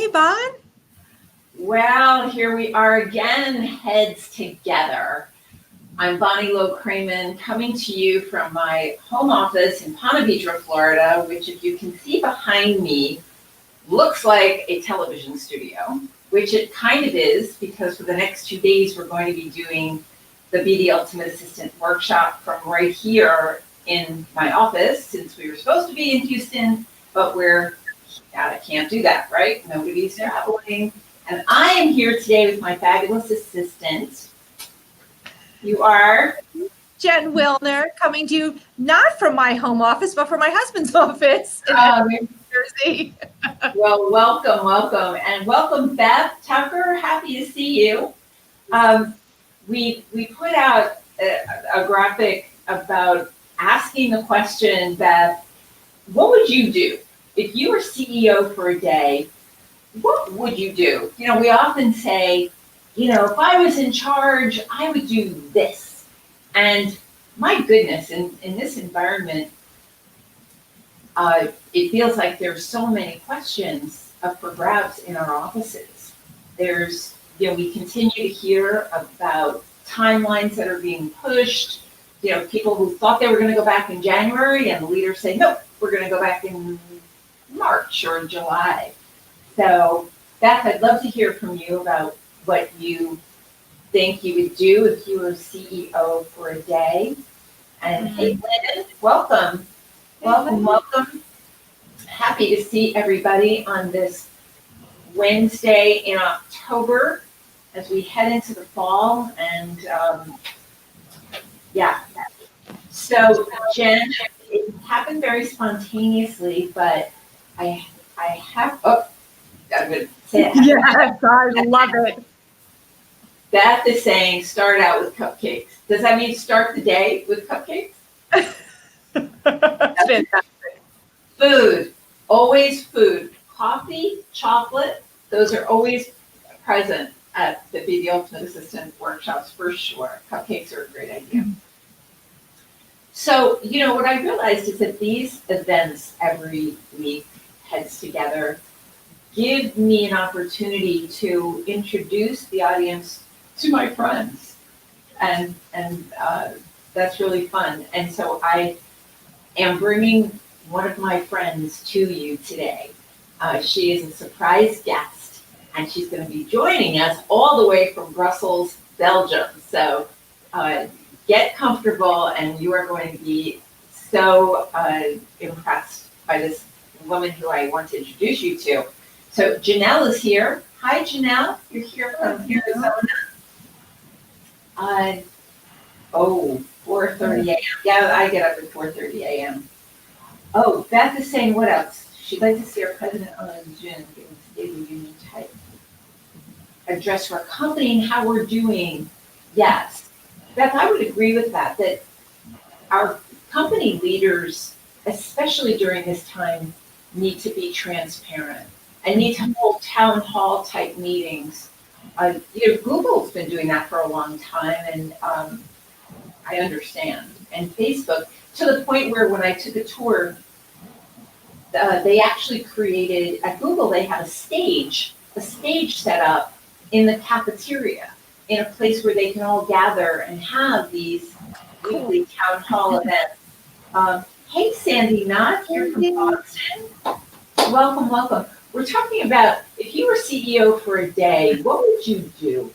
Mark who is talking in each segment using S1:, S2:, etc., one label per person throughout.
S1: Hey, Bon.
S2: Well, here we are again, heads together. I'm Bonnie Low-Kramen, coming to you from my home office in Ponte Vedra, Florida, which, if you can see behind me, looks like a television studio, which it kind of is, because for the next 2 days we're going to be doing the Be the Ultimate Assistant workshop from right here in my office, since we were supposed to be in Houston, but can't do that, right? Nobody's traveling. And I am here today with my fabulous assistant. You are?
S1: Jen Wilner, coming to you not from my home office, but from my husband's office in New Jersey.
S2: Well, welcome. And welcome, Beth Tucker. Happy to see you. We put out a graphic about asking the question, Beth, what would you do if you were CEO for a day? What would you do? You know, we often say, if I was in charge, I would do this. And my goodness, in this environment, it feels like there's so many questions up for grabs in our offices. We continue to hear about timelines that are being pushed, people who thought they were going to go back in January, and the leaders say, nope, we're going to go back in March or July. So, Beth, I'd love to hear from you about what you think you would do if you were CEO for a day. And hey, Lynn, welcome. Welcome. Happy to see everybody on this Wednesday in October as we head into the fall. And so Jen, it happened very spontaneously, but I have, I'm going to say it.
S1: Yes, I love it.
S2: Beth is saying start out with cupcakes. Does that mean start the day with cupcakes?
S1: That's fantastic.
S2: Food, always food. Coffee, chocolate, those are always present at the Be the Ultimate Assistant workshops for sure. Cupcakes are a great idea. So, what I realized is that these events every week, heads together, give me an opportunity to introduce the audience to my friends. And that's really fun. And so I am bringing one of my friends to you today. She is a surprise guest, and she's going to be joining us all the way from Brussels, Belgium. So get comfortable, and you are going to be so impressed by this woman who I want to introduce you to. So Janelle is here. Hi, Janelle. You're here from Arizona. 4:30 a.m. Yeah, I get up at 4:30 a.m. Oh, Beth is saying what else? She'd like to see our president on Zoom, giving State of the Union type address for our company and how we're doing. Yes. Beth, I would agree with that our company leaders, especially during this time, need to be transparent. I need to hold town hall type meetings. Google's been doing that for a long time, and I understand. And Facebook, to the point where when I took a tour, they actually created, at Google, they have a stage set up in the cafeteria, in a place where they can all gather and have these weekly town hall events. Hey, Sandy Knott, here from Boston. Welcome. We're talking about, if you were CEO for a day, what would you do?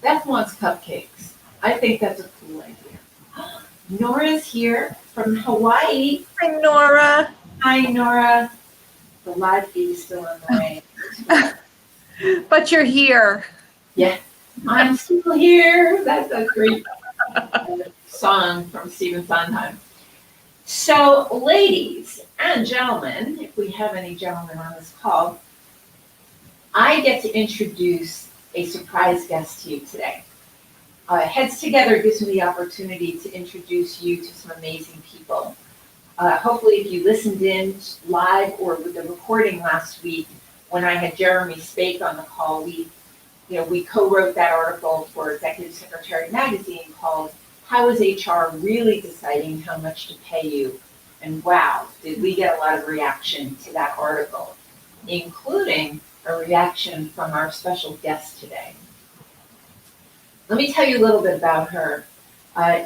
S2: Beth wants cupcakes. I think that's a cool idea. Nora's here from Hawaii.
S1: Hi, Nora.
S2: Hi, Nora. The live feed is still on the way.
S1: But you're here.
S2: Yeah, I'm still here. That's a great song from Stephen Sondheim. So, ladies and gentlemen, if we have any gentlemen on this call, I get to introduce a surprise guest to you today. Heads Together gives me the opportunity to introduce you to some amazing people. Hopefully, if you listened in live or with the recording last week, when I had Jeremy Spake on the call, we co-wrote that article for Executive Secretary Magazine called How is HR Really Deciding How Much to Pay You? And wow, did we get a lot of reaction to that article, including a reaction from our special guest today. Let me tell you a little bit about her.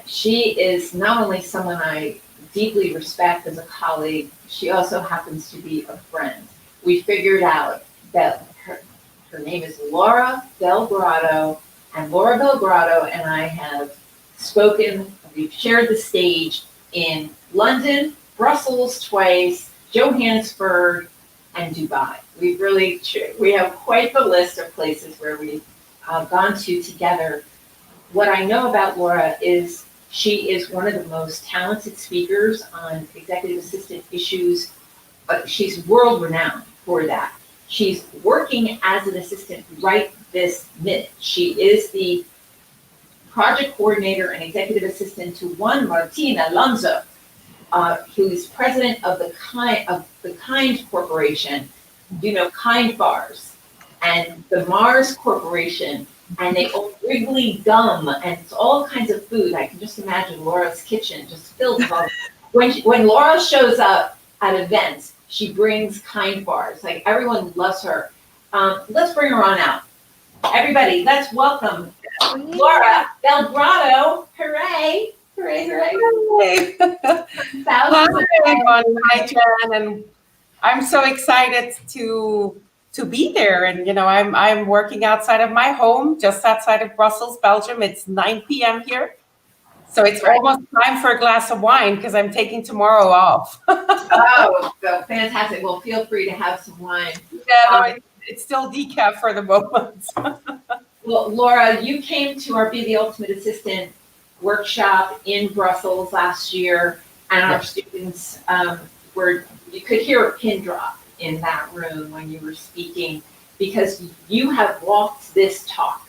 S2: She is not only someone I deeply respect as a colleague, she also happens to be a friend. We figured out that her name is Laura Belgrado, and Laura Belgrado and I have spoken, we've shared the stage in London, Brussels twice, Johannesburg, and Dubai. We have quite the list of places where we've gone to together. What I know about Laura is she is one of the most talented speakers on executive assistant issues. She's world renowned for that. She's working as an assistant right this minute. She is the project coordinator and executive assistant to one Martin Alonso, who is president of the Kind Corporation, Kind Bars, and the Mars Corporation, and they own Wrigley Gum, and it's all kinds of food. I can just imagine Laura's kitchen just filled with all. When Laura shows up at events, she brings Kind Bars. Like, everyone loves her. Let's bring her on out. Everybody, let's welcome Laura Belgrado. Hooray! Hooray, hooray.
S3: Hi, everyone. Hi, Jen. And I'm so excited to be there. And, I'm working outside of my home, just outside of Brussels, Belgium. It's 9 p.m. here. So it's almost time for a glass of wine because I'm taking tomorrow off.
S2: Oh, fantastic. Well, feel free to have some wine.
S3: Yeah, it's still decaf for the moment.
S2: Well, Laura, you came to our Be the Ultimate Assistant workshop in Brussels last year, and our students you could hear a pin drop in that room when you were speaking, because you have walked this talk.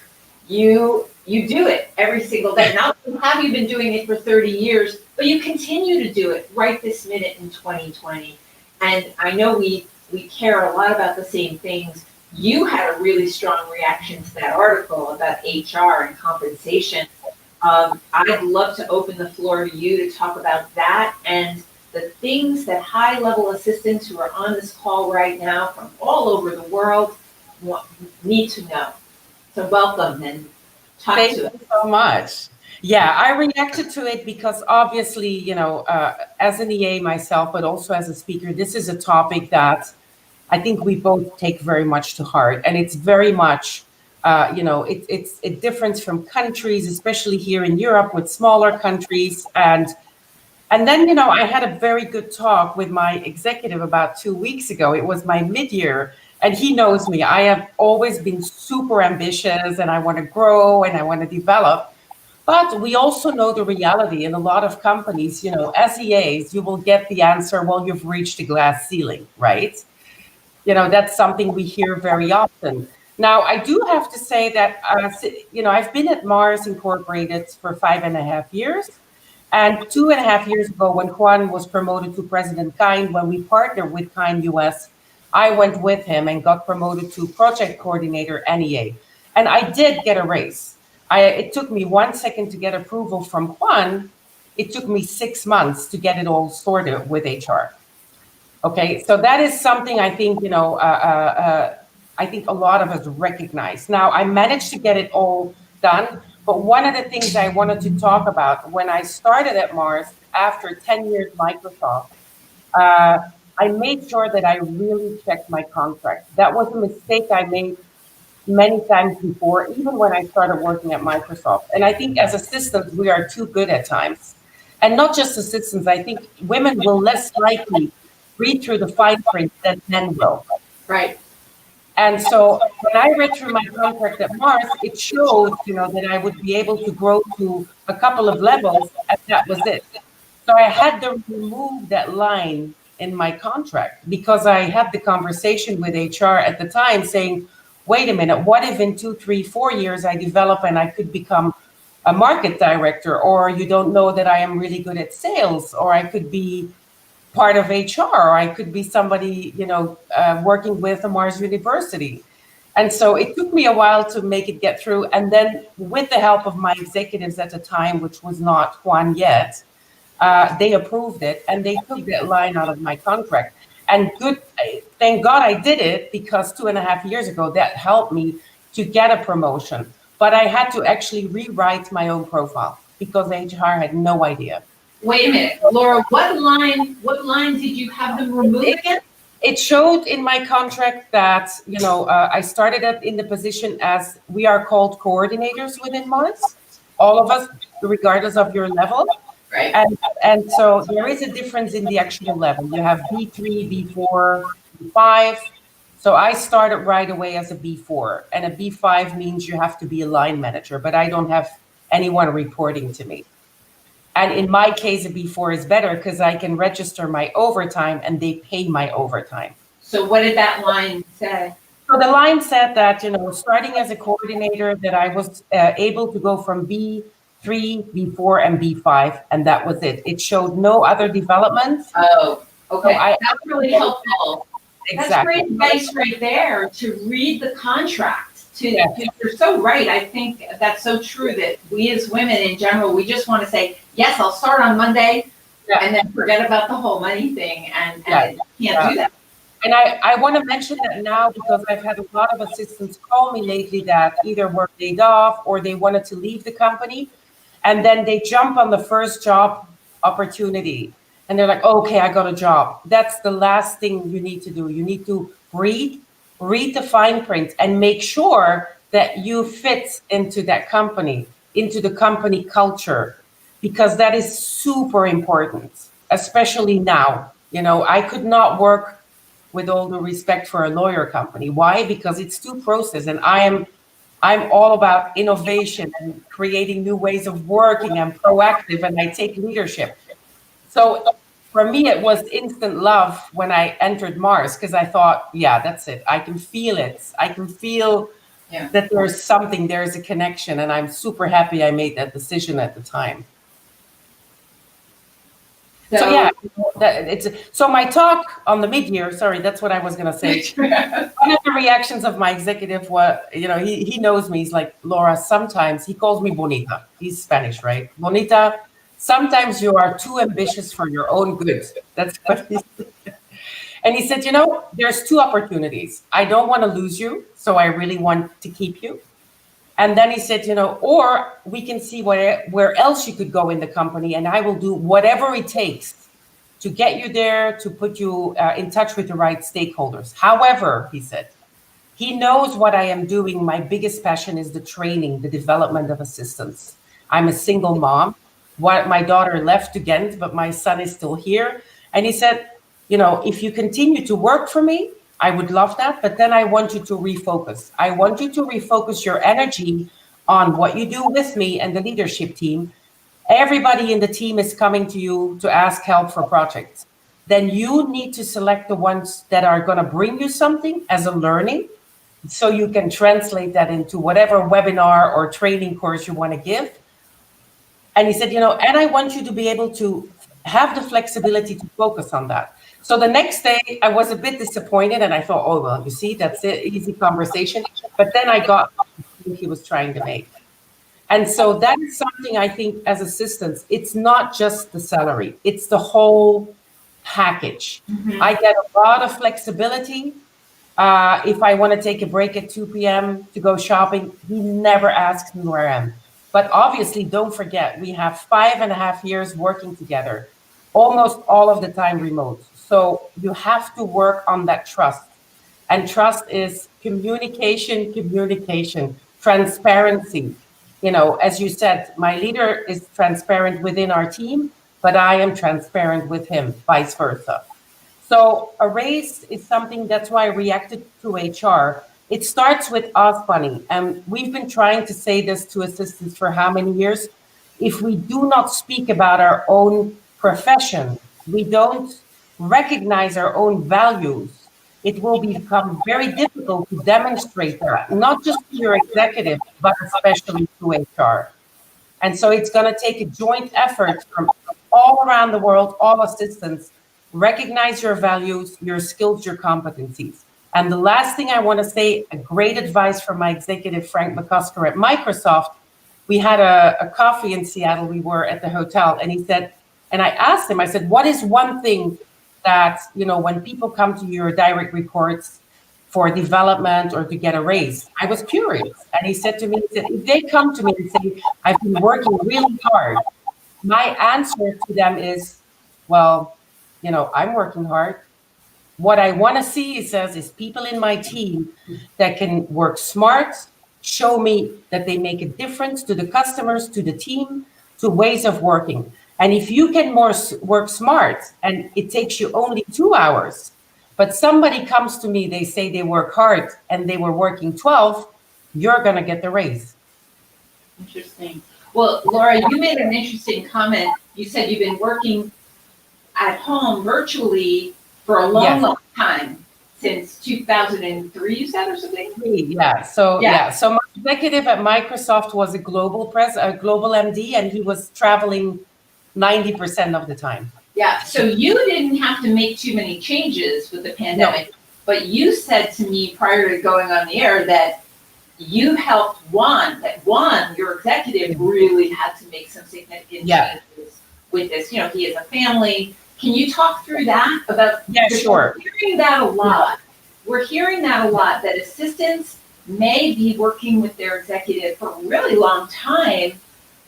S2: You do it every single day. Not only have you been doing it for 30 years, but you continue to do it right this minute in 2020. And I know we care a lot about the same things. You had a really strong reaction to that article about HR and compensation. I'd love to open the floor to you to talk about that and the things that high-level assistants who are on this call right now from all over the world need to know. So welcome and talk to us.
S3: Thank you so much. Yeah, I reacted to it because obviously, as an EA myself, but also as a speaker, this is a topic that I think we both take very much to heart. And it's very much, it's a difference from countries, especially here in Europe with smaller countries. And then, I had a very good talk with my executive about 2 weeks ago. It was my mid-year, and he knows me. I have always been super ambitious, and I want to grow and I want to develop. But we also know the reality in a lot of companies, as EAs, you will get the answer, well, you've reached a glass ceiling, right? That's something we hear very often. Now, I do have to say that, I've been at Mars Incorporated for 5.5 years. And 2.5 years ago, when Juan was promoted to President Kind, when we partnered with Kind US, I went with him and got promoted to project coordinator NEA. And I did get a raise. It took me 1 second to get approval from Juan. It took me 6 months to get it all sorted with HR. Okay, so that is something I think, I think a lot of us recognize. Now, I managed to get it all done. But one of the things I wanted to talk about when I started at Mars after 10 years Microsoft, I made sure that I really checked my contract. That was a mistake I made many times before, even when I started working at Microsoft. And I think as assistants, we are too good at times. And not just assistants, I think women will less likely read through the fine print than men will.
S2: Right.
S3: And so when I read through my contract at Mars, it showed, that I would be able to grow to a couple of levels, and that was it. So I had to remove that line in my contract because I had the conversation with HR at the time saying, wait a minute, what if in 2, 3, 4 years I develop and I could become a market director, or you don't know that I am really good at sales, or I could be part of HR, or I could be somebody, working with a Mars University. And so it took me a while to make it get through. And then with the help of my executives at the time, which was not Juan yet, they approved it and they took that line out of my contract. And thank God I did it, because 2.5 years ago, that helped me to get a promotion. But I had to actually rewrite my own profile because HR had no idea.
S2: Wait a minute, Laura, what line did you have them remove again?
S3: It showed in my contract that, I started in the position as, we are called coordinators within Marlys, all of us, regardless of your level.
S2: Right.
S3: And so there is a difference in the actual level. You have B3, B4, B5. So I started right away as a B4, and a B5 means you have to be a line manager, but I don't have anyone reporting to me. And in my case, a B4 is better because I can register my overtime and they pay my overtime.
S2: So what did that line say?
S3: So the line said that, starting as a coordinator, that I was able to go from B3, B4, and B5, and that was it. It showed no other development.
S2: Oh, okay.
S3: So
S2: that's really helpful.
S3: Exactly.
S2: That's great advice right there, to read the contract. You're so right. I think that's so true, that we as women in general, we just want to say, yes, I'll start on Monday, and then forget about the whole money thing, and can't do that.
S3: And I want to mention that now, because I've had a lot of assistants call me lately that either were laid off or they wanted to leave the company, and then they jump on the first job opportunity and they're like, okay, I got a job. That's the last thing you need to do. You need to read the fine print and make sure that you fit into that company, into the company culture, because that is super important, especially now. I could not work, with all the respect, for a lawyer company. Why? Because it's too process, and I'm all about innovation and creating new ways of working. I'm proactive and I take leadership. So for me, it was instant love when I entered Marlys, because I thought, yeah, that's it. I can feel it. I can feel that there's something, there's a connection, and I'm super happy I made that decision at the time. So my talk on the mid-year, sorry, that's what I was going to say. One of the reactions of my executive was, he knows me. He's like, Laura, sometimes, he calls me Bonita. He's Spanish, right? Bonita, sometimes you are too ambitious for your own good. That's what he said. And he said, there's two opportunities. I don't want to lose you, so I really want to keep you. And then he said, or we can see where else you could go in the company, and I will do whatever it takes to get you there, to put you in touch with the right stakeholders. However, he said, he knows what I am doing. My biggest passion is the training, the development of assistants. I'm a single mom. My daughter left to Ghent, but my son is still here. And he said, if you continue to work for me, I would love that, but then I want you to refocus. I want you to refocus your energy on what you do with me and the leadership team. Everybody in the team is coming to you to ask help for projects. Then you need to select the ones that are going to bring you something as a learning, so you can translate that into whatever webinar or training course you want to give. And he said, and I want you to be able to have the flexibility to focus on that. So the next day, I was a bit disappointed, and I thought, oh, well, you see, that's it, easy conversation. But then I got what he was trying to make. And so that is something I think as assistants, it's not just the salary, it's the whole package. Mm-hmm. I get a lot of flexibility. If I want to take a break at 2 p.m. to go shopping, he never asks me where I am. But obviously, don't forget, we have 5.5 years working together, almost all of the time remote. So you have to work on that trust. And trust is communication, transparency. As you said, my leader is transparent within our team, but I am transparent with him, vice versa. So a raise is something, that's why I reacted to HR. It starts with us, Bunny, and we've been trying to say this to assistants for how many years? If we do not speak about our own profession, we don't recognize our own values, it will become very difficult to demonstrate that, not just to your executive, but especially to HR. And so it's going to take a joint effort from all around the world, all assistants, recognize your values, your skills, your competencies. And the last thing I want to say, a great advice from my executive, Frank McCusker at Microsoft. We had a coffee in Seattle. We were at the hotel, and he said, and I asked him, I said, what is one thing that, when people come to your direct reports for development or to get a raise, I was curious. And he said to me, he said, if they come to me and say, I've been working really hard, my answer to them is, well, I'm working hard. What I want to see, he says, is people in my team that can work smart, show me that they make a difference to the customers, to the team, to ways of working. And if you can work smart and it takes you only 2 hours, but somebody comes to me, they say they work hard and they were working 12, you're going to get the raise.
S2: Interesting. Well, Laura, you made an interesting comment. You said you've been working at home virtually for a long,
S3: Yes.
S2: long time, since 2003, you said, or something?
S3: Yeah. So my executive at Microsoft was a global MD, and he was traveling 90% of the time.
S2: Yeah. So you didn't have to make too many changes with the pandemic, but you said to me prior to going on the air that you helped Juan, your executive, really had to make some significant changes with this. He has a family. Can you talk through that about?
S3: Yeah, sure.
S2: We're hearing that a lot. We're hearing that a lot, that assistants may be working with their executive for a really long time,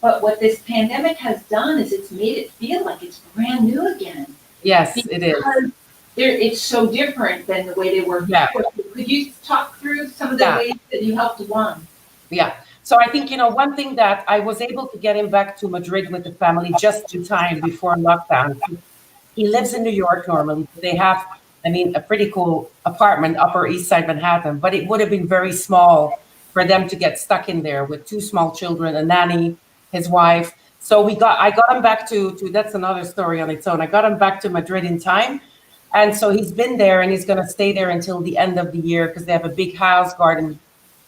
S2: but what this pandemic has done is it's made it feel like it's brand new again.
S3: Yes, it is.
S2: Because it's so different than the way they were before. Could you talk through some of the ways that you helped Juan?
S3: Yeah. So I think, one thing that I was able to get him back to Madrid with the family just in time before lockdown. He lives in New York normally. They have, a pretty cool apartment, Upper East Side Manhattan, but it would have been very small for them to get stuck in there with 2 small children, a nanny, his wife. So I got him back to that's another story on its own. I got him back to Madrid in time. And so he's been there and he's going to stay there until the end of the year because they have a big house, garden,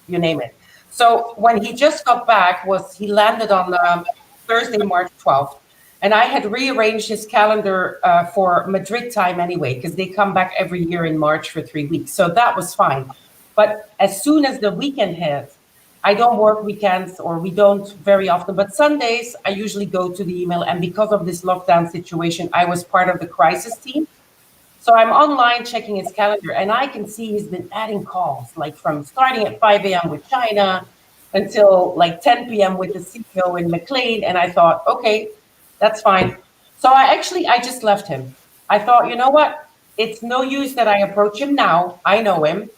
S3: you name it. So when he just got back, he landed on Thursday, March 12th. And I had rearranged his calendar for Madrid time anyway, because they come back every year in March for 3 weeks. So that was fine. But as soon as the weekend hit, I don't work weekends, or we don't very often, but Sundays, I usually go to the email. And because of this lockdown situation, I was part of the crisis team. So I'm online checking his calendar, and I can see he's been adding calls, like from starting at 5 a.m. with China until like 10 p.m. with the CEO in McLean. And I thought, okay, that's fine. So I just left him. I thought, you know what? It's no use that I approach him now. I know him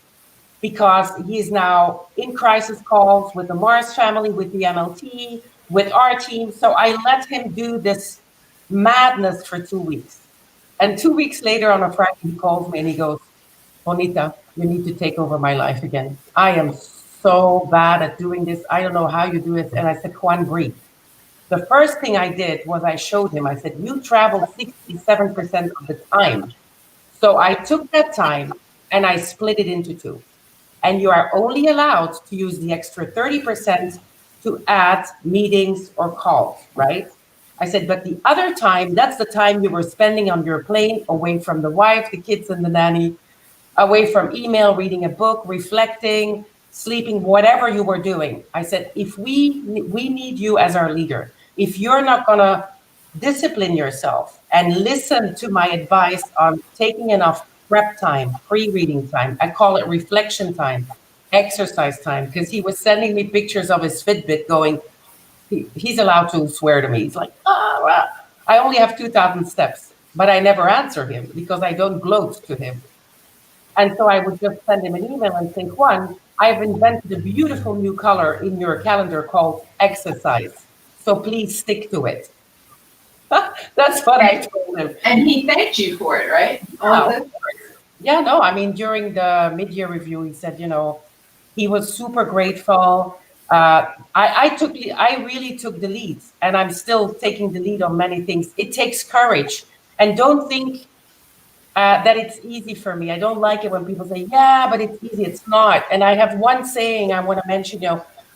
S3: because he's now in crisis calls with the Mars family, with the MLT, with our team. So I let him do this madness for 2 weeks. And 2 weeks later on a Friday, he calls me and he goes, Bonita, you need to take over my life again. I am so bad at doing this. I don't know how you do it. And I said, Juan, breathe. The first thing I did was I showed him, I said, you travel 67% of the time. So I took that time and I split it into 2. And you are only allowed to use the extra 30% to add meetings or calls, right? I said, but the other time, that's the time you were spending on your plane, away from the wife, the kids, and the nanny, away from email, reading a book, reflecting, sleeping, whatever you were doing. I said, if we need you as our leader. If you're not going to discipline yourself and listen to my advice on taking enough prep time, pre-reading time, I call it reflection time, exercise time, because he was sending me pictures of his Fitbit going, he's allowed to swear to me. He's like, I only have 2,000 steps, but I never answer him because I don't gloat to him. And so I would just send him an email and say, Juan, I've invented a beautiful new color in your calendar called exercise. So please stick to it. That's what I told him.
S2: And he thanked you for it, right?
S3: During the mid-year review, he said, he was super grateful. I really took the lead, and I'm still taking the lead on many things. It takes courage, and don't think that it's easy for me. I don't like it when people say, yeah, but it's easy. It's not. And I have one saying I want to mention,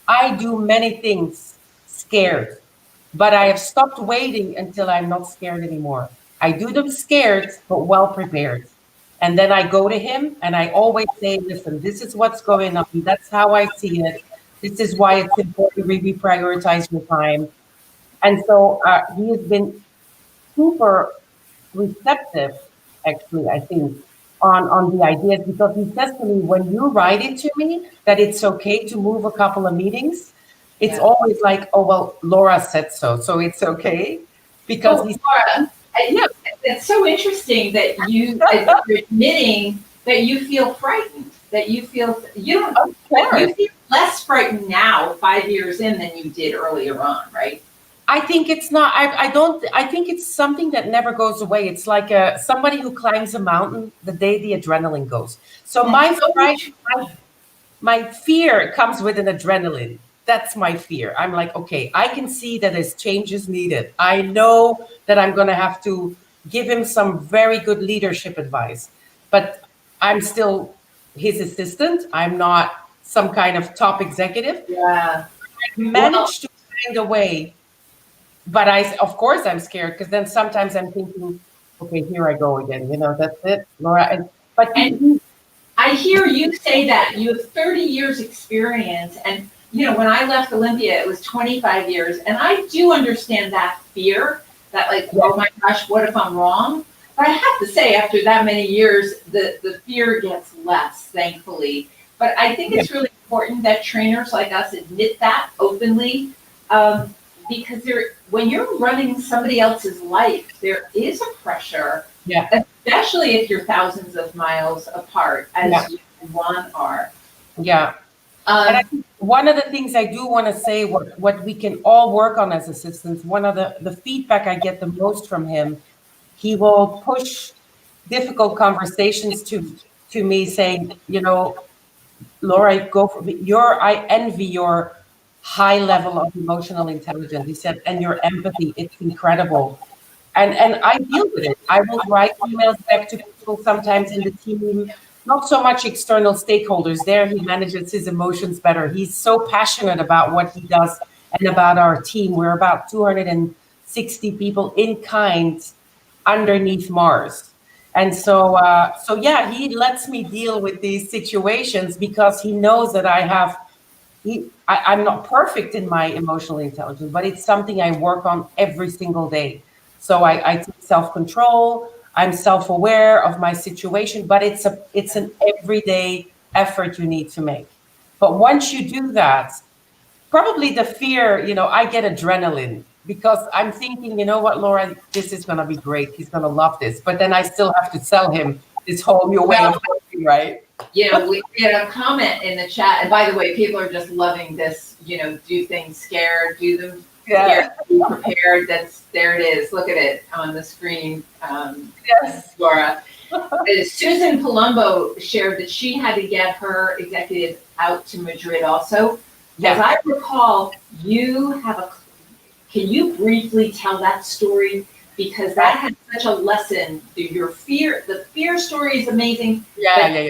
S3: I do many things scared, but I have stopped waiting until I'm not scared anymore. I do them scared, but well prepared. And then I go to him and I always say, listen, this is what's going on. That's how I see it. This is why it's important to really prioritize your time. And so he has been super receptive actually, I think, on the ideas, because he says to me, when you write it to me that it's okay to move a couple of meetings, it's
S2: Yeah.
S3: always like, oh, well, Laura said so it's okay. Because
S2: Well,
S3: he's,
S2: Laura,
S3: yeah,
S2: it's so interesting that you're admitting that you feel frightened, that you feel, you don't,
S3: of
S2: but
S3: course.
S2: you feel less frightened now, 5 years in, than you did earlier on, right?
S3: I think it's not, I don't, I think it's something that never goes away. It's like somebody who climbs a mountain the day the adrenaline goes. So
S2: That's so
S3: fright,
S2: true.
S3: my fear comes with an adrenaline. That's my fear. I'm like, okay, I can see that there's changes needed. I know that I'm going to have to give him some very good leadership advice, but I'm still his assistant. I'm not some kind of top executive.
S2: Yeah.
S3: I
S2: Well,
S3: managed to find a way, but of course, I'm scared, because then sometimes I'm thinking, okay, here I go again. That's it, Laura. But
S2: and I hear you say that you have 30 years experience, and when I left Olympia, it was 25 years, and I do understand that fear, that like,
S3: yeah,
S2: oh my gosh, what if I'm wrong? But I have to say, after that many years, the fear gets less, thankfully. But I think
S3: yeah,
S2: it's really important that trainers like us admit that openly, um, because when you're running somebody else's life, there is a pressure,
S3: yeah,
S2: especially if you're thousands of miles apart, as
S3: yeah,
S2: you and Juan are.
S3: yeah. And I
S2: Um,
S3: think one of the things I do want to say, what we can all work on as assistants, one of the feedback I get the most from him, he will push difficult conversations to me, saying, Laura, go for I envy your high level of emotional intelligence. He said, and your empathy, it's incredible. And I deal with it. I will write emails back to people sometimes in the team, not so much external stakeholders. There he manages his emotions better. He's so passionate about what he does and about our team. We're about 260 people in kind underneath Mars. And so yeah, he lets me deal with these situations because he knows that I'm not perfect in my emotional intelligence, but it's something I work on every single day. So I take self-control. I'm self-aware of my situation, but it's an everyday effort you need to make. But once you do that, probably the fear, I get adrenaline because I'm thinking, you know what, Laura, this is going to be great. He's going to love this. But then I still have to sell him this whole new way of working, right?
S2: we had a comment in the chat, and by the way, people are just loving this, do things scared, do them scared,
S3: Yeah.
S2: be prepared. There it is. Look at it on the screen,
S3: Yes.
S2: Laura. Susan Palumbo shared that she had to get her executive out to Madrid also.
S3: Yeah.
S2: As I recall, can you briefly tell that story? Because that had such a lesson. The fear story is amazing.
S3: Yeah.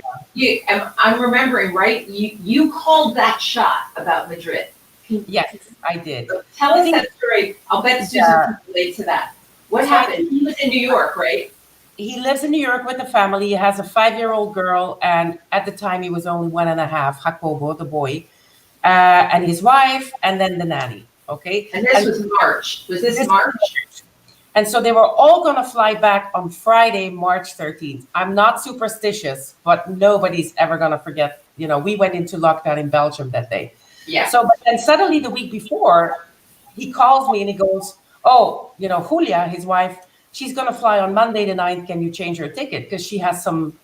S2: I'm remembering, right? You called that shot about Madrid.
S3: Yes, I did.
S2: Tell us that story. I'll bet Susan can relate to that. What happened? He was in New York, right?
S3: He lives in New York with a family. He has a 5-year-old girl, and at the time he was only 1.5, Jacobo, the boy, and his wife, and then the nanny. Okay.
S2: And this was March. Was this March?
S3: And so they were all going to fly back on Friday, March 13th. I'm not superstitious, but nobody's ever going to forget. We went into lockdown in Belgium that day.
S2: Yeah.
S3: So, but then suddenly the week before, he calls me and he goes, oh, Julia, his wife, she's going to fly on Monday the 9th. Can you change her ticket? Because she has some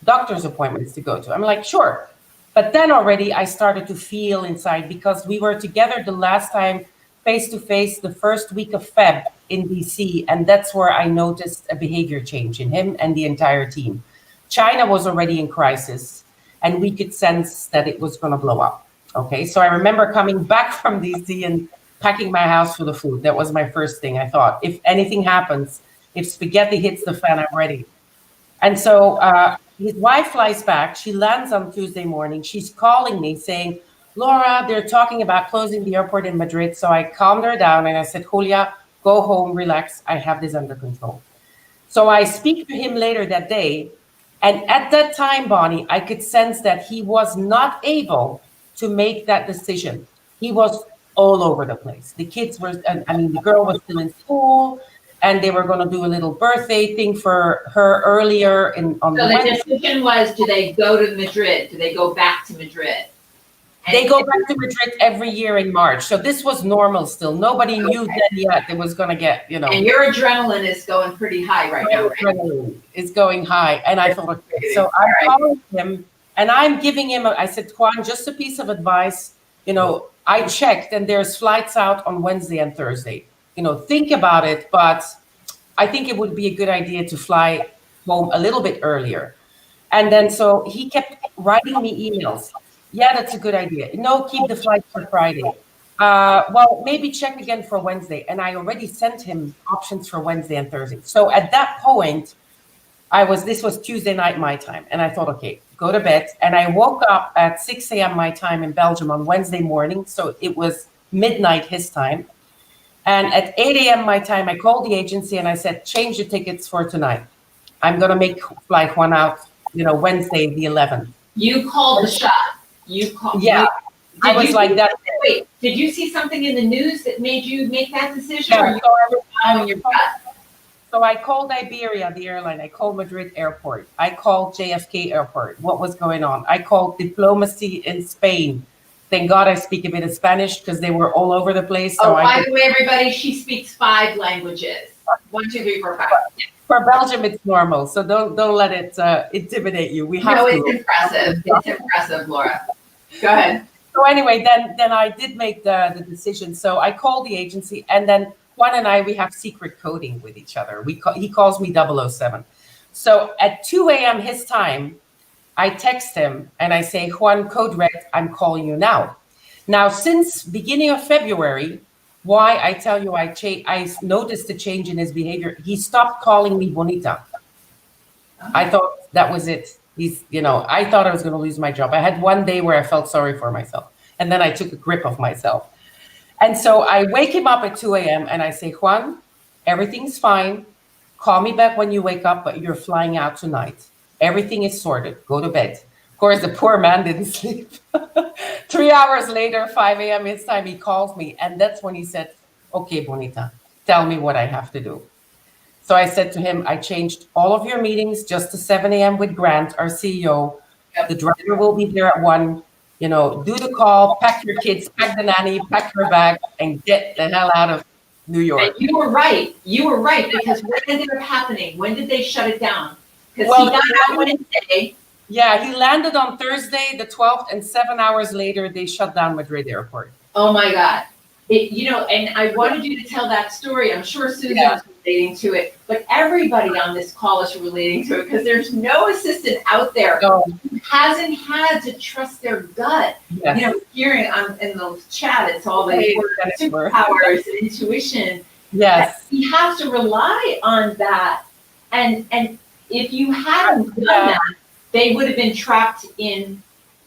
S3: doctor's appointments to go to. I'm like, sure. But then already I started to feel inside, because we were together the last time face to face the first week of Feb in DC. And that's where I noticed a behavior change in him and the entire team. China was already in crisis, and we could sense that it was going to blow up. Okay. So I remember coming back from DC and packing my house for the food. That was my first thing. I thought, if anything happens, if spaghetti hits the fan, I'm ready. And so his wife flies back. She lands on Tuesday morning. She's calling me saying, Laura, they're talking about closing the airport in Madrid. So I calmed her down and I said, Julia, go home, relax. I have this under control. So I speak to him later that day. And at that time, Bonnie, I could sense that he was not able to make that decision. He was all over the place. The kids were, the girl was still in school. and they were going to do a little birthday thing for her earlier on
S2: So
S3: the
S2: the
S3: Wednesday.
S2: decision was, do they go to Madrid? Do they go back to Madrid?
S3: They go back to Madrid every year in March. So this was normal still. Nobody knew then yet it was going to get,
S2: And your adrenaline is going pretty high right now, right?
S3: adrenaline is going high. And I thought, okay, so I'm calling him and I'm giving him, I said, Juan, just a piece of advice. I checked and there's flights out on Wednesday and Thursday. Think about it, but I think it would be a good idea to fly home a little bit earlier. And then so he kept writing me emails. Yeah, that's a good idea. No, keep the flight for Friday. Well, maybe check again for Wednesday. And I already sent him options for Wednesday and Thursday. So at that point, this was Tuesday night my time. And I thought, okay, go to bed. And I woke up at 6 a.m. my time in Belgium on Wednesday morning. So it was midnight his time. And at 8 a.m. my time, I called the agency and I said, change the tickets for tonight. I'm going to make flight one out, Wednesday, the 11th.
S2: You called the shot. You called.
S3: Yeah. I was like that.
S2: Wait, did you see something in the news that made you make that decision?
S3: Yeah,
S2: Or you following your gut?
S3: So I called Iberia, the airline. I called Madrid Airport. I called JFK Airport. What was going on? I called diplomacy in Spain. Thank God I speak a bit of Spanish because they were all over the place. So
S2: by the way, everybody, she speaks 5 languages. 1, 2, 3, 4, 5.
S3: For Belgium, it's normal. So don't let it intimidate you. We have to.
S2: It's impressive. It's impressive, Laura. Go ahead.
S3: So anyway, then I did make the decision. So I called the agency, and then Juan and I, we have secret coding with each other. He calls me 007. So at 2 a.m. his time, I text him and I say, Juan, code red, I'm calling you now. Now, since beginning of February, why I tell you I noticed a change in his behavior. He stopped calling me Bonita. I thought that was it. I thought I was going to lose my job. I had one day where I felt sorry for myself. And then I took a grip of myself. And so I wake him up at 2 a.m. and I say, Juan, everything's fine. Call me back when you wake up, but you're flying out tonight. Everything is sorted. Go to bed. Of course, the poor man didn't sleep. 3 hours later, 5 a.m. his time, he calls me. And that's when he said, okay, Bonita, tell me what I have to do. So I said to him, I changed all of your meetings just to 7 a.m. with Grant, our CEO. The driver will be there at 1. Do the call, pack your kids, pack the nanny, pack your bag, and get the hell out of New York.
S2: And you were right. You were right, because what ended up happening? When did they shut it down? Because he got out Wednesday.
S3: Yeah, he landed on Thursday, the 12th, and 7 hours later, they shut down Madrid Airport.
S2: Oh my God. And I wanted you to tell that story. I'm sure Susan was relating to it, but everybody on this call is relating to it, because there's no assistant out there who hasn't had to trust their gut.
S3: Yes.
S2: Hearing in the chat, it's all the superpowers and intuition.
S3: Yes.
S2: You have to rely on that. And if you hadn't done that, they would have been trapped in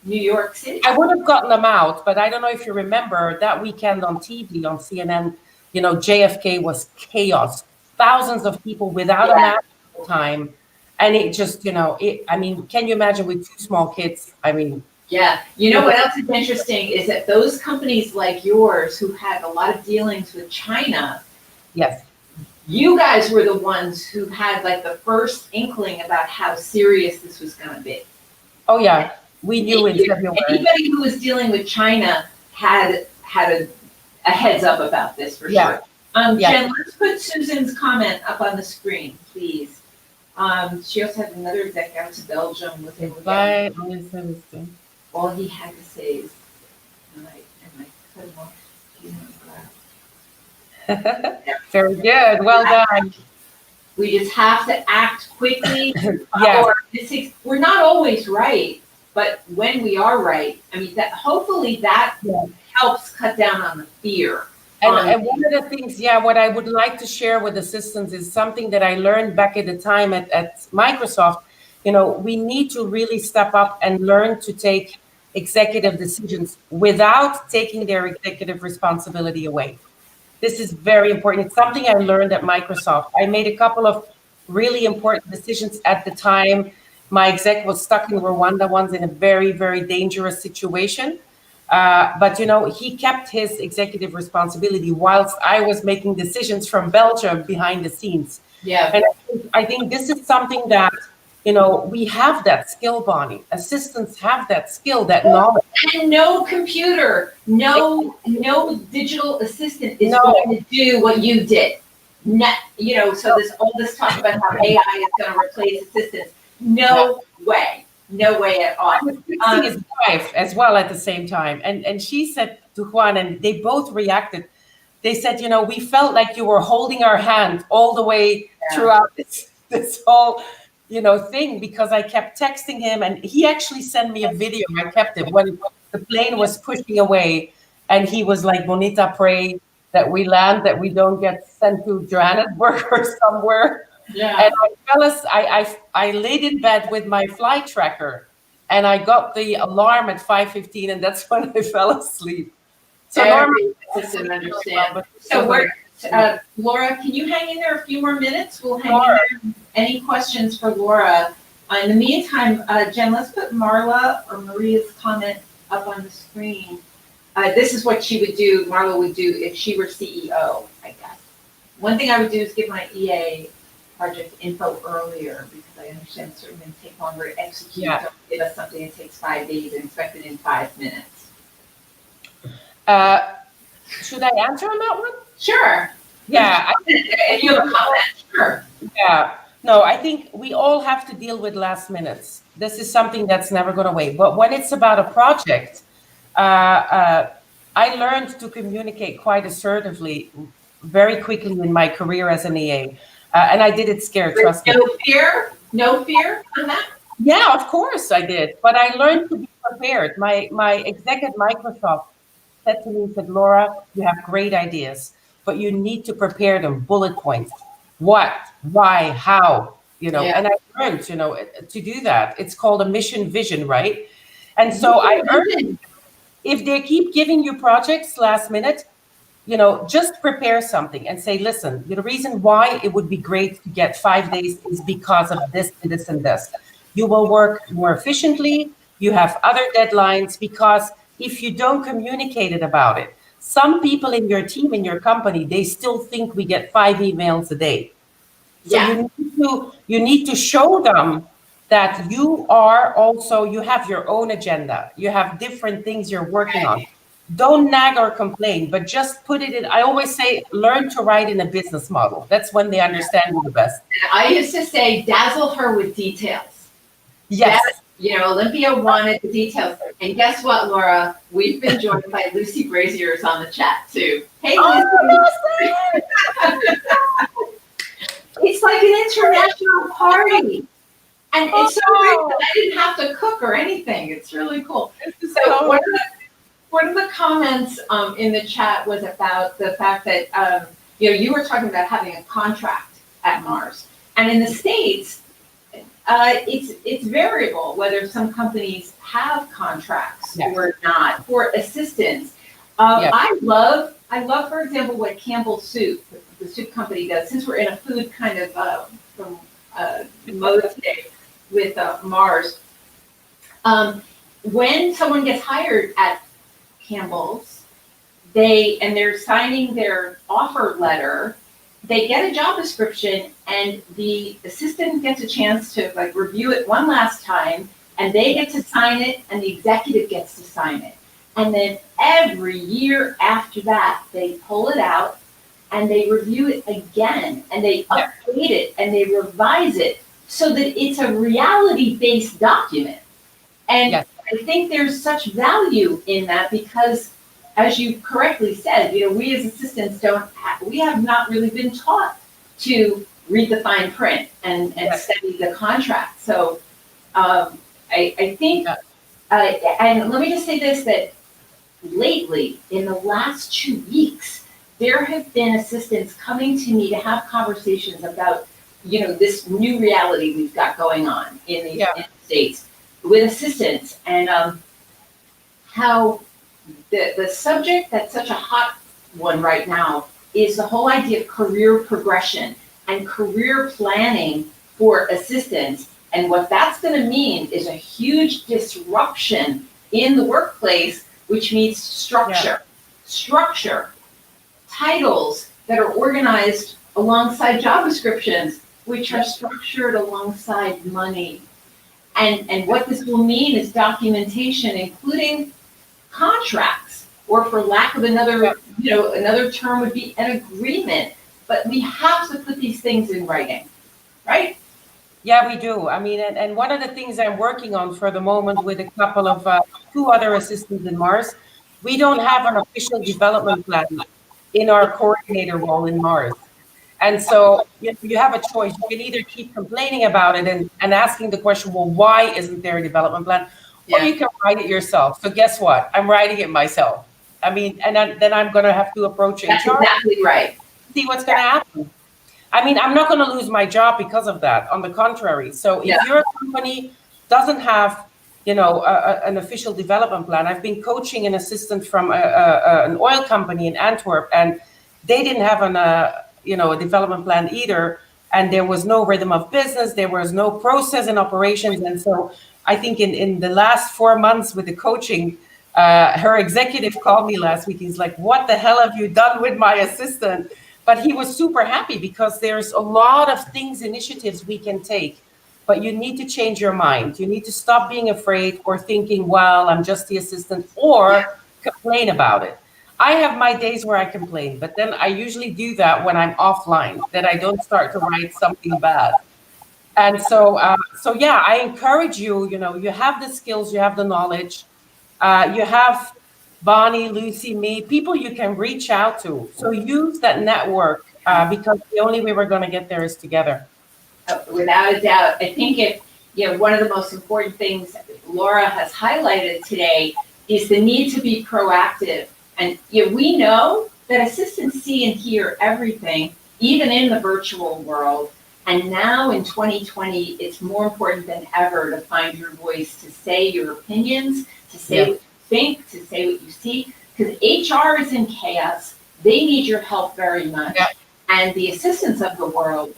S2: New York City.
S3: I would have gotten them out, but I don't know if you remember that weekend on TV, on CNN, JFK was chaos. Thousands of people without a mask all the time. And it just, can you imagine with 2 small kids?
S2: Yeah. What else is interesting is that those companies like yours who had a lot of dealings with China.
S3: Yes.
S2: You guys were the ones who had the first inkling about how serious this was going to be.
S3: Oh, yeah. We knew in February.
S2: Anybody who was dealing with China had a heads up about this for sure. Jen, let's put Susan's comment up on the screen, please. She also had another exec out to Belgium with him. All he had to say is, and I cut him off.
S3: Very good. Well done.
S2: We just have to act quickly.
S3: Yes.
S2: We're not always right, but when we are right, hopefully that helps cut down on the fear.
S3: And one of the things, what I would like to share with assistants is something that I learned back at the time at Microsoft. We need to really step up and learn to take executive decisions without taking their executive responsibility away. This is very important. It's something I learned at Microsoft. I made a couple of really important decisions at the time. My exec was stuck in Rwanda once in a very, very dangerous situation. But he kept his executive responsibility whilst I was making decisions from Belgium behind the scenes.
S2: Yeah.
S3: And I think this is something that, we have that skill, Bonnie. Assistants have that skill, that knowledge.
S2: And no computer, no digital assistant is
S3: No.
S2: going to do what you did. So all this talk about how AI is going to replace assistants. No way at all.
S3: I was fixing his wife as well at the same time. And she said to Juan, and they both reacted, they said, we felt like you were holding our hand all the way throughout this whole, thing, because I kept texting him, and he actually sent me a video. I kept it when the plane was pushing away, and he was like, Bonita, pray that we land, that we don't get sent to Johannesburg or somewhere.
S2: Yeah.
S3: And I laid in bed with my flight tracker, and I got the alarm at 5:15, and that's when I fell asleep. So
S2: normally, understand. So Laura, can you hang in there a few more minutes? We'll hang in there. Any questions for Laura? In the meantime, Jen, let's put Marla or Maria's comment up on the screen. This is what she would do, Marla would do if she were CEO, I guess. One thing I would do is give my EA project info earlier, because I understand certain things take longer to execute.
S3: Yeah.
S2: Don't give us something that takes 5 days and expect it in 5 minutes.
S3: Should I answer on that one?
S2: Sure.
S3: Yeah.
S2: If you have a comment, sure.
S3: Yeah. No, I think we all have to deal with last minutes. This is something that's never going away. But when it's about a project, I learned to communicate quite assertively very quickly in my career as an EA. And I did it scared, trust me.
S2: No fear on that?
S3: Yeah, of course I did. But I learned to be prepared. My exec at Microsoft said to me, said, Laura, you have great ideas, but you need to prepare them, bullet points. What, why, how, And I learned, to do that. It's called a mission vision, right? And so I learned, if they keep giving you projects last minute, just prepare something and say, listen, the reason why it would be great to get 5 days is because of this, this, and this. You will work more efficiently. You have other deadlines, because if you don't communicate it about it, some people in your team, in your company, they still think we get 5 emails a day. So you need to show them that you have your own agenda. You have different things you're working on. Don't nag or complain, but just put it in. I always say, learn to write in a business model. That's when they understand you the best.
S2: I used to say, dazzle her with details.
S3: Yes.
S2: Olympia wanted the details. And guess what, Laura? We've been joined by Lucy Braziers on the chat, too. Hey, Lucy. It's like an international party. And it's so great that I didn't have to cook or anything. It's really cool. So one of the comments in the chat was about the fact that, you were talking about having a contract at Mars. And in the States, it's variable whether some companies have contracts or not for assistants. I love, for example, what Campbell Soup, the soup company, does. Since we're in a food kind of mode today with Mars, when someone gets hired at Campbell's, they're signing their offer letter, they get a job description, and the assistant gets a chance to review it one last time, and they get to sign it, and the executive gets to sign it. And then every year after that, they pull it out and they review it again, and they update it and they revise it so that it's a reality-based document. And I think there's such value in that, because, as you correctly said, we as assistants we have not really been taught to read the fine print and study the contract. So I think, and let me just say this, that lately, in the last 2 weeks, there have been assistants coming to me to have conversations about, this new reality we've got going on in the States with assistants, and how the subject that's such a hot one right now is the whole idea of career progression and career planning for assistants. And what that's going to mean is a huge disruption in the workplace which means structure. Structure. Titles that are organized alongside job descriptions, which are structured alongside money. And what this will mean is documentation, including contracts, or for lack of another, another term would be an agreement. But we have to put these things in writing, right?
S3: Yeah, we do. I mean, and one of the things I'm working on for the moment with a couple of 2 other assistants in Mars, we don't have an official development plan in our coordinator role in Mars. And so you have a choice. You can either keep complaining about it and asking the question, well, why isn't there a development plan? Or you can write it yourself. So guess what? I'm writing it myself. I mean, and then I'm going to have to approach
S2: That's
S3: HR.
S2: exactly right.
S3: See what's going to happen. I mean, I'm not going to lose my job because of that. On the contrary. So if your company doesn't have, an official development plan, I've been coaching an assistant from an oil company in Antwerp, and they didn't have a development plan either. And there was no rhythm of business. There was no process in operations. And so I think in the last 4 months with the coaching, her executive called me last week. He's like, what the hell have you done with my assistant? But he was super happy because there's a lot of initiatives we can take, but you need to change your mind. You need to stop being afraid or thinking, well, I'm just the assistant, or complain about it. I have my days where I complain, but then I usually do that when I'm offline, that I don't start to write something bad. And so yeah, I encourage you, you have the skills, you have the knowledge, you have Bonnie, Lucy, me, people you can reach out to. So use that network because the only way we're going to get there is together.
S2: Without a doubt. I think one of the most important things Laura has highlighted today is the need to be proactive. And we know that assistants see and hear everything, even in the virtual world. And now in 2020, it's more important than ever to find your voice, to say your opinions, to say what you think, to say what you see, because HR is in chaos. They need your help very much. And the assistants of the world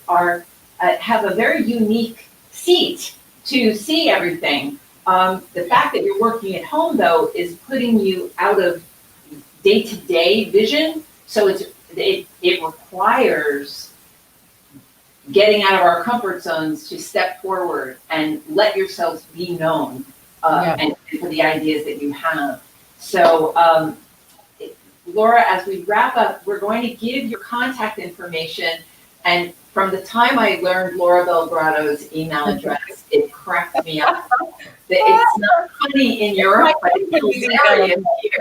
S2: have a very unique seat to see everything. The fact that you're working at home, though, is putting you out of day-to-day vision. So it requires getting out of our comfort zones to step forward and let yourselves be known and for the ideas that you have. So, Laura, as we wrap up, we're going to give your contact information. And from the time I learned Laura Belgrado's email address, it cracked me up. It's not funny in Europe, but it's hilarious here.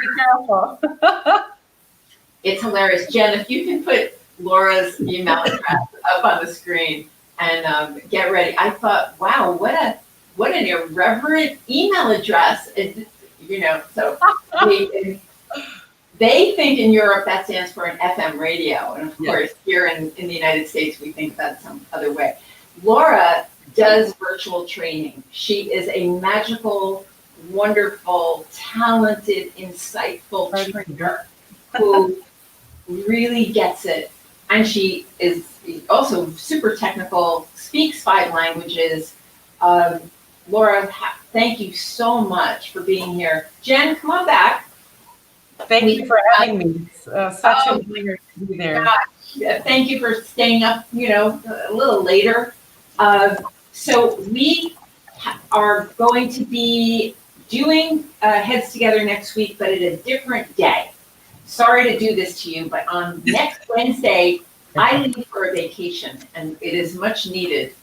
S2: It's hilarious. Jen, if you can put Laura's email address up on the screen and get ready. I thought, wow, what an irreverent email address. So they think in Europe that stands for an FM radio. And of course, here in the United States, we think that's some other way. Laura does virtual training. She is a magical, wonderful, talented, insightful trainer who really gets it. And she is also super technical, speaks 5 languages. Laura, thank you so much for being here. Jen, come on back.
S3: Thank you for having me. It's such a pleasure to be there.
S2: Thank you for staying up, a little later. So we are going to be doing Heads Together next week, but at a different day. Sorry to do this to you, but on next Wednesday, I leave for a vacation, and it is much needed,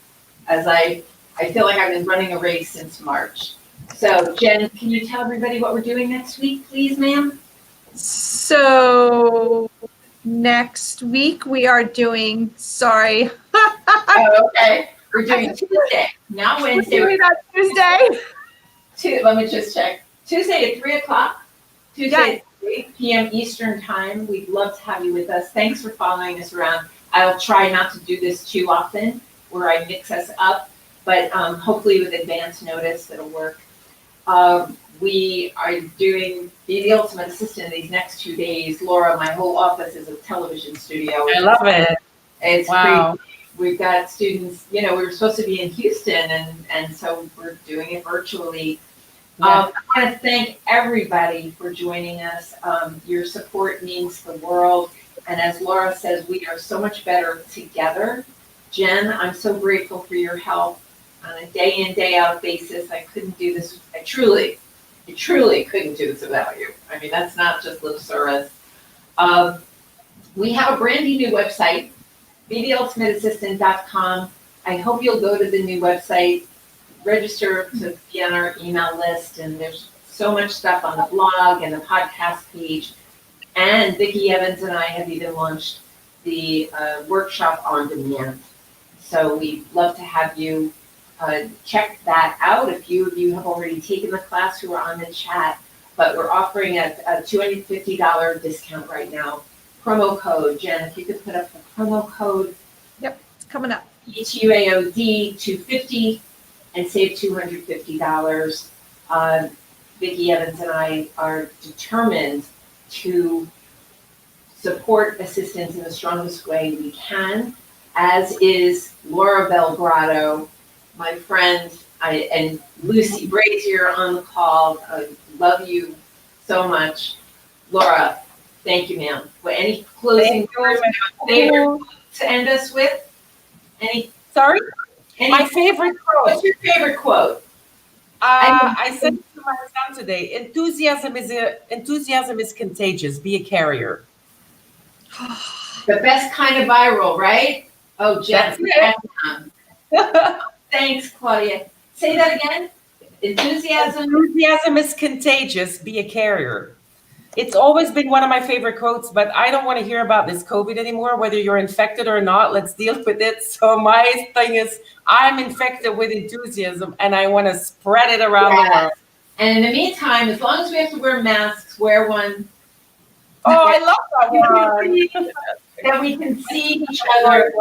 S2: as I feel like I've been running a race since March. So, Jen, can you tell everybody what we're doing next week, please, ma'am?
S1: So next week we are doing, sorry.
S2: Okay. We're doing Tuesday, not Wednesday.
S1: We're doing on Tuesday.
S2: Let me just check. Tuesday at 3 o'clock. Tuesday at 3 p.m. Eastern time. We'd love to have you with us. Thanks for following us around. I'll try not to do this too often where I mix us up, but hopefully with advance notice, it'll work. We are doing Be the Ultimate Assistant these next 2 days. Laura, my whole office is a television studio.
S3: I love it.
S2: It's
S3: wow.
S2: Crazy. We've got students, we were supposed to be in Houston, and so we're doing it virtually. I want to thank everybody for joining us. Your support means the world. And as Laura says, we are so much better together. Jen, I'm so grateful for your help on a day in, day out basis. I couldn't do this. I truly couldn't do this without you. I mean, that's not just lip service. We have a brand new website, BeTheUltimateAssistant.com. I hope you'll go to the new website, register to be on our email list, and there's so much stuff on the blog and the podcast page. And Vicki Evans and I have even launched the workshop on demand. So we'd love to have you check that out. A few of you have already taken the class who are on the chat, but we're offering a $250 discount right now. Promo code, Jen, if you could put up the promo code.
S1: Yep, it's coming up.
S2: ETUAOD 250 and save $250. Vicki Evans and I are determined to support assistance in the strongest way we can, as is Laura Belgrado, my friend, and Lucy Brazier on the call. I love you so much. Laura, thank you, ma'am. Any closing words? Favorite to end us with?
S3: My favorite quote.
S2: What's your favorite quote?
S3: I said to my son today, enthusiasm is contagious. Be a carrier.
S2: The best kind of viral, right? Oh, Jen. Thanks, Claudia. Say that again.
S3: Enthusiasm is contagious. Be a carrier. It's always been one of my favorite quotes, but I don't want to hear about this COVID anymore, whether you're infected or not. Let's deal with it. So my thing is, I'm infected with enthusiasm, and I want to spread it around the world.
S2: And in the meantime, as long as we have to wear masks, wear one.
S3: Oh, I love that one.
S2: That we can see each other.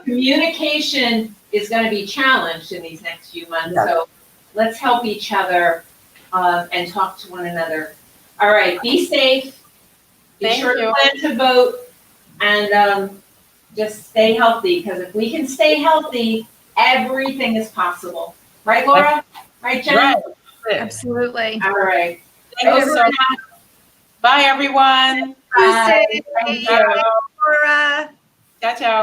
S2: Communication is going to be challenged in these next few months, so let's help each other and talk to one another. All right, be safe. Be sure to plan to vote, and just stay healthy, because if we can stay healthy, everything is possible. Right, Laura? Right, Jen?
S3: Right.
S1: Absolutely.
S2: All right.
S3: Thank you so much. Bye, everyone.
S1: Bye.
S2: Thank you.
S1: Laura.
S3: Ciao, ciao.